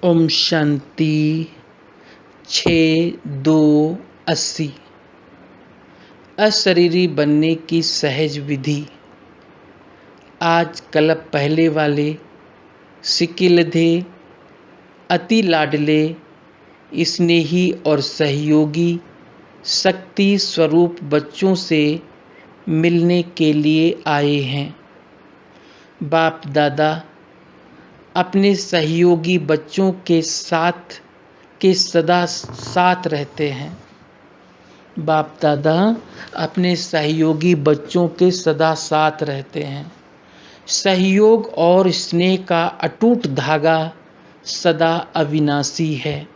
ओम शांति 6/2/80। अशरीरी बनने की सहज विधि। आज कल्प पहले वाले सिकिलधे अति लाडले स्नेही और सहयोगी शक्ति स्वरूप बच्चों से मिलने के लिए आए हैं। बाप दादा अपने सहयोगी बच्चों के सदा साथ रहते हैं। बाप दादा अपने सहयोगी बच्चों के सदा साथ रहते हैं। सहयोग और स्नेह का अटूट धागा सदा अविनाशी है।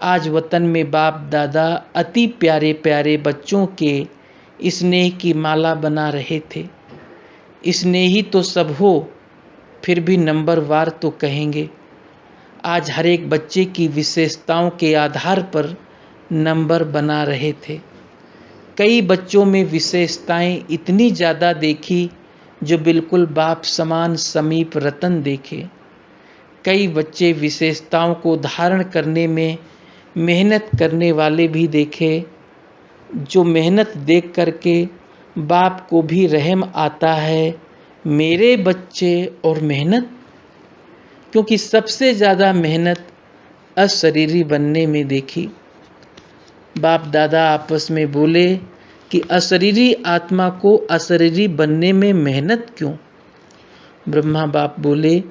आज वतन में बाप दादा अति प्यारे प्यारे बच्चों के स्नेह की माला बना रहे थे। स्नेही तो सब हो, फिर भी नंबर वार तो कहेंगे। आज हर एक बच्चे की विशेषताओं के आधार पर नंबर बना रहे थे। कई बच्चों में विशेषताएं इतनी ज़्यादा देखी जो बिल्कुल बाप समान समीप रतन देखे। कई बच्चे विशेषताओं को धारण करने में मेहनत करने वाले भी देखे, जो मेहनत देख करके बाप को भी रहम आता है, मेरे बच्चे और मेहनत। क्योंकि सबसे ज़्यादा मेहनत अशरीरी बनने में देखी। बाप दादा आपस में बोले कि अशरीरी आत्मा को अशरीरी बनने में मेहनत क्यों? ब्रह्मा बाप बोले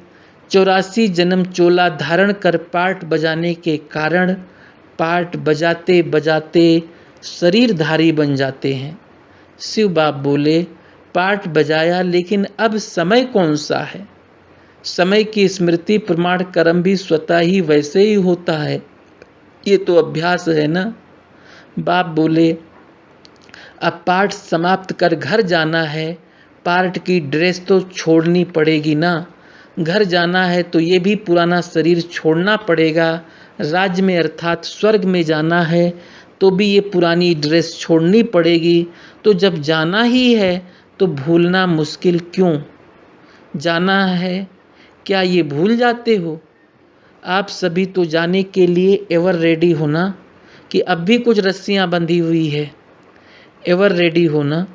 84 जन्म चोला धारण कर पाठ बजाने के कारण पाठ बजाते बजाते शरीरधारी बन जाते हैं। शिव बाप बोले पाठ बजाया, लेकिन अब समय कौन सा है? समय की स्मृति प्रमाण कर्म भी स्वतः ही वैसे ही होता है, ये तो अभ्यास है ना। बाप बोले अब पाठ समाप्त कर घर जाना है, पाठ की ड्रेस तो छोड़नी पड़ेगी ना। घर जाना है तो ये भी पुराना शरीर छोड़ना पड़ेगा। राज्य में अर्थात स्वर्ग में जाना है तो भी ये पुरानी ड्रेस छोड़नी पड़ेगी। तो जब जाना ही है तो भूलना मुश्किल क्यों? जाना है, क्या ये भूल जाते हो? आप सभी तो जाने के लिए एवर रेडी होना, कि अब भी कुछ रस्सियां बंधी हुई है, एवर रेडी होना।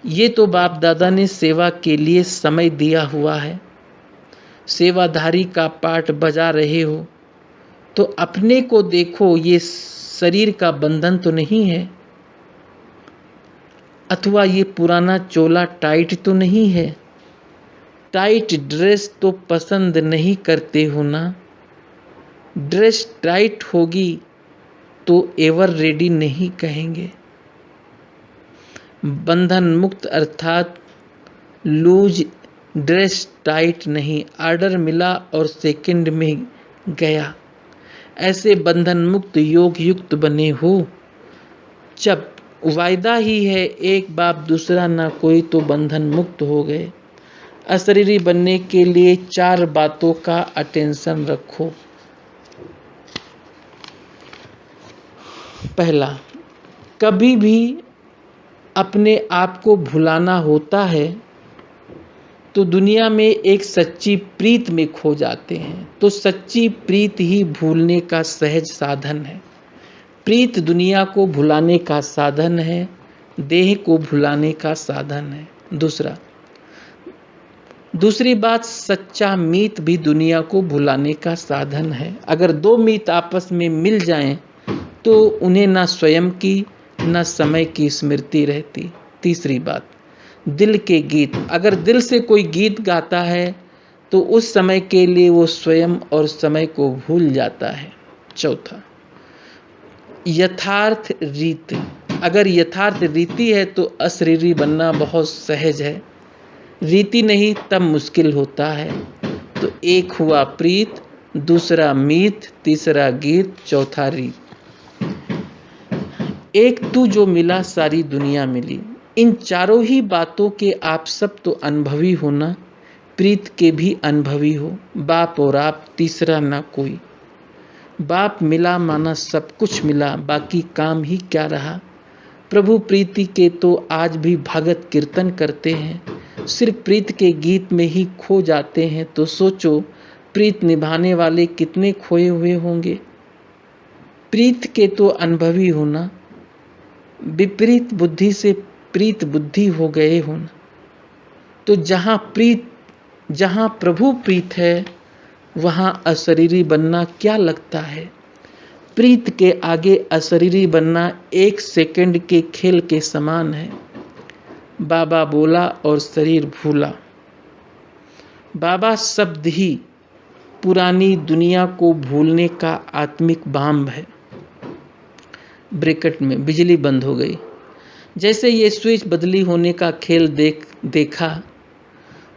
ये तो बाप दादा ने सेवा के लिए समय दिया हुआ है। सेवाधारी का पाठ बजा रहे हो तो अपने को देखो, ये शरीर का बंधन तो नहीं है, अथवा ये पुराना चोला टाइट तो नहीं है। टाइट ड्रेस तो पसंद नहीं करते हो ना। ड्रेस टाइट होगी तो एवर रेडी नहीं कहेंगे। बंधन मुक्त अर्थात लूज ड्रेस टाइट नहीं। ऑर्डर मिला और सेकंड में गया, ऐसे बंधन मुक्त योग युक्त बने हो। जब वायदा ही है एक बाप दूसरा ना कोई, तो बंधन मुक्त हो गए। अशरीरी बनने के लिए 4 बातों का अटेंशन रखो। पहला, कभी भी अपने आप को भुलाना होता है तो दुनिया में एक सच्ची प्रीत में खो जाते हैं। तो सच्ची प्रीत ही भूलने का सहज साधन है। प्रीत दुनिया को भुलाने का साधन है, देह को भुलाने का साधन है। दूसरी बात, सच्चा मीत भी दुनिया को भुलाने का साधन है। अगर 2 मीत आपस में मिल जाएं तो उन्हें ना स्वयं की ना समय की स्मृति रहती। तीसरी बात, दिल के गीत। अगर दिल से कोई गीत गाता है तो उस समय के लिए वो स्वयं और समय को भूल जाता है। चौथा, यथार्थ रीति। अगर यथार्थ रीति है तो अशरीरी बनना बहुत सहज है। रीति नहीं तब मुश्किल होता है। तो एक हुआ प्रीत, दूसरा मीत, तीसरा गीत, चौथा रीत। एक तू जो मिला सारी दुनिया मिली। इन चारों ही बातों के आप सब तो अनुभवी हो ना। प्रीत के भी अनुभवी हो। बाप और आप, तीसरा ना कोई। बाप मिला माना सब कुछ मिला, बाकी काम ही क्या रहा। प्रभु प्रीति के तो आज भी भगत कीर्तन करते हैं, सिर्फ प्रीत के गीत में ही खो जाते हैं। तो सोचो प्रीत निभाने वाले कितने खोए हुए होंगे। प्रीत के तो अनुभवी होना, विपरीत बुद्धि से प्रीत बुद्धि हो गए होना। तो जहाँ प्रभु प्रीत है वहाँ अशरीरी बनना क्या लगता है। प्रीत के आगे अशरीरी बनना 1 सेकंड के खेल के समान है। बाबा बोला और शरीर भूला। बाबा शब्द ही पुरानी दुनिया को भूलने का आत्मिक बाम है। ब्रैकेट में बिजली बंद हो गई। जैसे ये स्विच बदली होने का खेल देखा,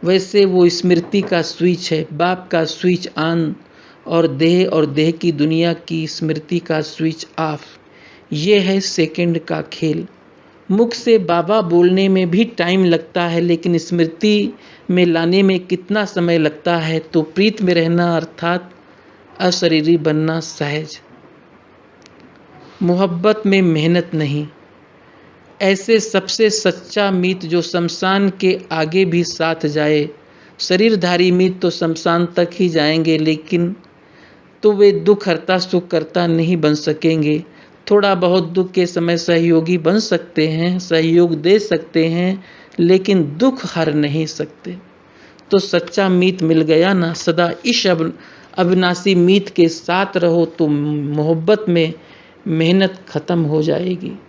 वैसे वो स्मृति का स्विच है। बाप का स्विच ऑन और देह की दुनिया की स्मृति का स्विच ऑफ। ये है सेकंड का खेल। मुख से बाबा बोलने में भी टाइम लगता है, लेकिन स्मृति में लाने में कितना समय लगता है। तो प्रीत में रहना अर्थात अशरीरी बनना सहज। मोहब्बत में मेहनत नहीं। ऐसे सबसे सच्चा मीत जो शमशान के आगे भी साथ जाए। शरीरधारी मीत तो शमशान तक ही जाएंगे, लेकिन तो वे दुख हरता सुख करता नहीं बन सकेंगे। थोड़ा बहुत दुख के समय सहयोगी बन सकते हैं, सहयोग दे सकते हैं, लेकिन दुख हर नहीं सकते। तो सच्चा मीत मिल गया ना। सदा इस अविनाशी मीत के साथ रहो तो मोहब्बत में मेहनत खत्म हो जाएगी।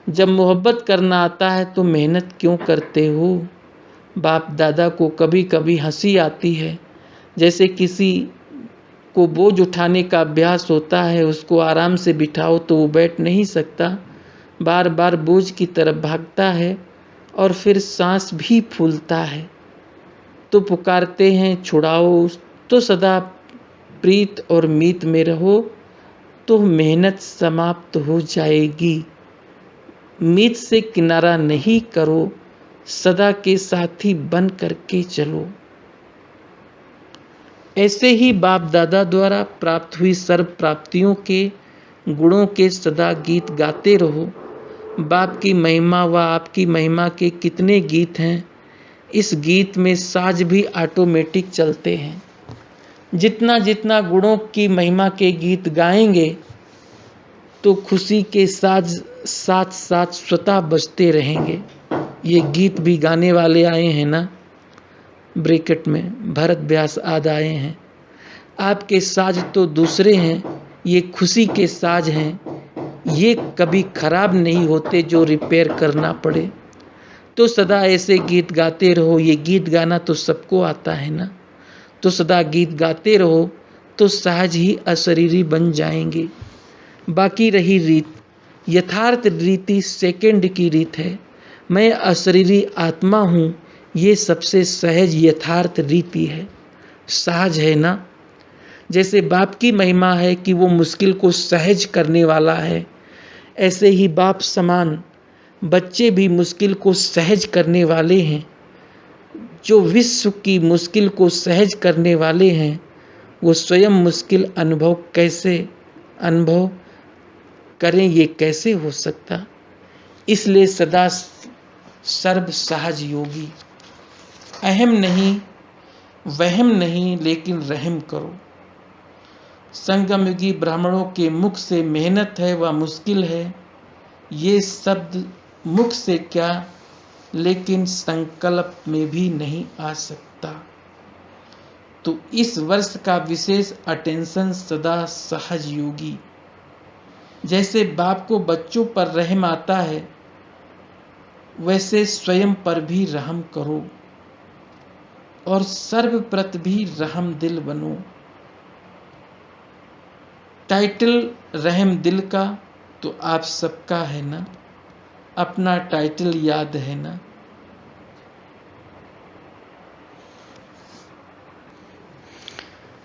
जब मोहब्बत करना आता है तो मेहनत क्यों करते हो। बाप दादा को कभी कभी हंसी आती है। जैसे किसी को बोझ उठाने का अभ्यास होता है, उसको आराम से बिठाओ तो वो बैठ नहीं सकता, बार बार बोझ की तरफ भागता है और फिर सांस भी फूलता है। तो पुकारते हैं छुड़ाओ। तो सदा प्रीत और मीत में रहो तो मेहनत समाप्त हो जाएगी। मीत से किनारा नहीं करो, सदा के साथी बन करके चलो। ऐसे ही बाप दादा द्वारा प्राप्त हुई सर्व प्राप्तियों के गुणों के सदा गीत गाते रहो। बाप की महिमा व आपकी महिमा के कितने गीत हैं। इस गीत में साज भी ऑटोमेटिक चलते हैं। जितना जितना गुणों की महिमा के गीत गाएंगे तो खुशी के साज साथ साथ स्वतः बजते रहेंगे। ये गीत भी गाने वाले आए हैं ना। ब्रैकेट में भरत व्यास आदि आए हैं। आपके साज तो दूसरे हैं, ये खुशी के साज हैं। ये कभी खराब नहीं होते जो रिपेयर करना पड़े। तो सदा ऐसे गीत गाते रहो। ये गीत गाना तो सबको आता है ना। तो सदा गीत गाते रहो तो सहज ही अशरीरी बन जाएंगे। बाकी रही रीत, यथार्थ रीति सेकंड की रीत है। मैं अशरीरी आत्मा हूँ, ये सबसे सहज यथार्थ रीति है। सहज है ना। जैसे बाप की महिमा है कि वो मुश्किल को सहज करने वाला है, ऐसे ही बाप समान बच्चे भी मुश्किल को सहज करने वाले हैं। जो विश्व की मुश्किल को सहज करने वाले हैं, वो स्वयं मुश्किल अनुभव करें, ये कैसे हो सकता। इसलिए सदा सर्व सहज योगी। अहम नहीं, वहम नहीं, लेकिन रहम करो। संगमयुगी ब्राह्मणों के मुख से मेहनत है व मुश्किल है, ये शब्द मुख से क्या लेकिन संकल्प में भी नहीं आ सकता। तो इस वर्ष का विशेष अटेंशन सदा सहज योगी। जैसे बाप को बच्चों पर रहम आता है, वैसे स्वयं पर भी रहम करो और सर्वप्रत भी रहम दिल बनो। टाइटल रहम दिल का तो आप सबका है ना। अपना टाइटल याद है ना।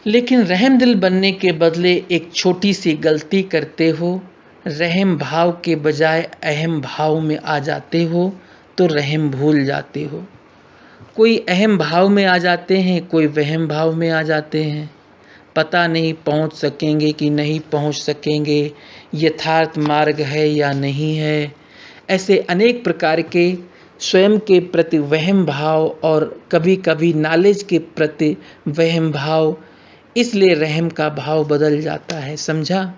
लेकिन रहम दिल बनने के बदले एक छोटी सी गलती करते हो। रहम भाव के बजाय अहम भाव में आ जाते हो तो रहम भूल जाते हो। कोई अहम भाव में आ जाते हैं, कोई वहम भाव में आ जाते हैं। पता नहीं पहुंच सकेंगे कि नहीं पहुंच सकेंगे, यथार्थ मार्ग है या नहीं है। ऐसे अनेक प्रकार के स्वयं के प्रति वहम भाव और कभी कभी नॉलेज के प्रति वहम भाव, इसलिए रहम का भाव बदल जाता है। समझा?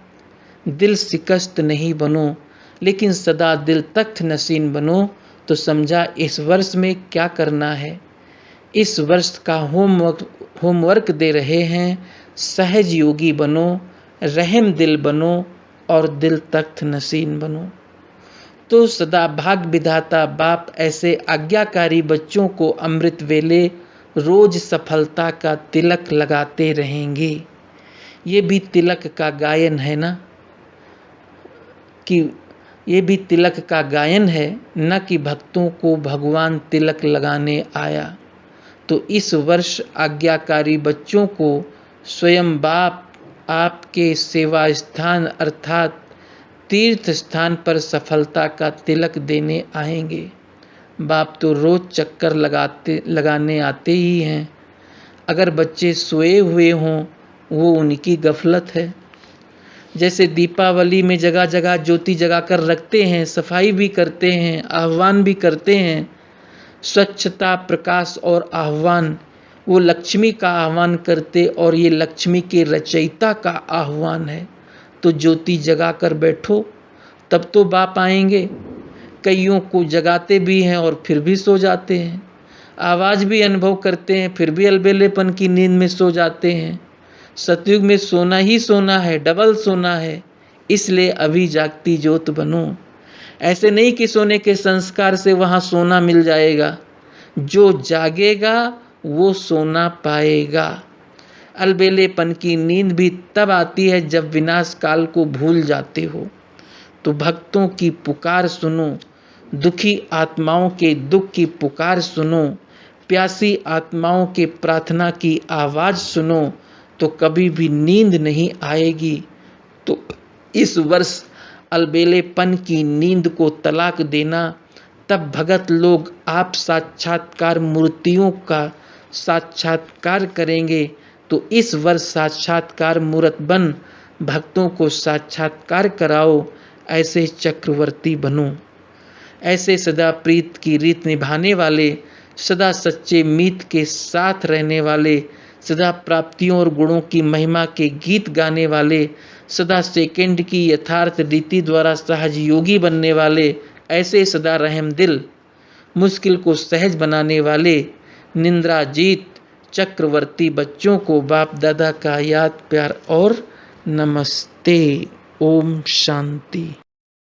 दिल शिकस्त नहीं बनो, लेकिन सदा दिल तख्त नशीन बनो। तो समझा इस वर्ष में क्या करना है। इस वर्ष का होमवर्क दे रहे हैं, सहज योगी बनो, रहम दिल बनो और दिल तख्त नशीन बनो। तो सदा भाग विधाता बाप ऐसे आज्ञाकारी बच्चों को अमृत वेले रोज सफलता का तिलक लगाते रहेंगे। ये भी तिलक का गायन है ना, कि ये भी तिलक का गायन है, न कि भक्तों को भगवान तिलक लगाने आया। तो इस वर्ष आज्ञाकारी बच्चों को स्वयं बाप आपके सेवा स्थान अर्थात तीर्थ स्थान पर सफलता का तिलक देने आएंगे। बाप तो रोज चक्कर लगाने आते ही हैं। अगर बच्चे सोए हुए हों वो उनकी गफलत है। जैसे दीपावली में जगह जगह ज्योति जगा कर रखते हैं, सफाई भी करते हैं, आह्वान भी करते हैं। स्वच्छता, प्रकाश और आह्वान, वो लक्ष्मी का आह्वान करते और ये लक्ष्मी के रचयिता का आह्वान है। तो ज्योति जगा कर बैठो, तब तो बाप आएंगे। कईयों को जगाते भी हैं और फिर भी सो जाते हैं। आवाज़ भी अनुभव करते हैं, फिर भी अलबेलेपन की नींद में सो जाते हैं। सतयुग में सोना ही सोना है, डबल सोना है। इसलिए अभी जागती ज्योत बनो। ऐसे नहीं कि सोने के संस्कार से वहाँ सोना मिल जाएगा। जो जागेगा वो सोना पाएगा। अलबेलेपन की नींद भी तब आती है जब विनाश काल को भूल जाते हो। तो भक्तों की पुकार सुनो, दुखी आत्माओं के दुख की पुकार सुनो, प्यासी आत्माओं के प्रार्थना की आवाज़ सुनो, तो कभी भी नींद नहीं आएगी। तो इस वर्ष अलबेलेपन की नींद को तलाक देना, तब भगत लोग आप साक्षात्कार मूर्तियों का साक्षात्कार करेंगे। तो इस वर्ष साक्षात्कार मूर्त बन भक्तों को साक्षात्कार कराओ। ऐसे चक्रवर्ती बनो, ऐसे सदा प्रीत की रीत निभाने वाले, सदा सच्चे मीत के साथ रहने वाले, सदा प्राप्तियों और गुणों की महिमा के गीत गाने वाले, सदा सेकंड की यथार्थ रीति द्वारा सहज योगी बनने वाले, ऐसे सदा रहम दिल, मुश्किल को सहज बनाने वाले, निंद्रा जीत चक्रवर्ती बच्चों को बाप दादा का याद प्यार और नमस्ते। ओम शांति।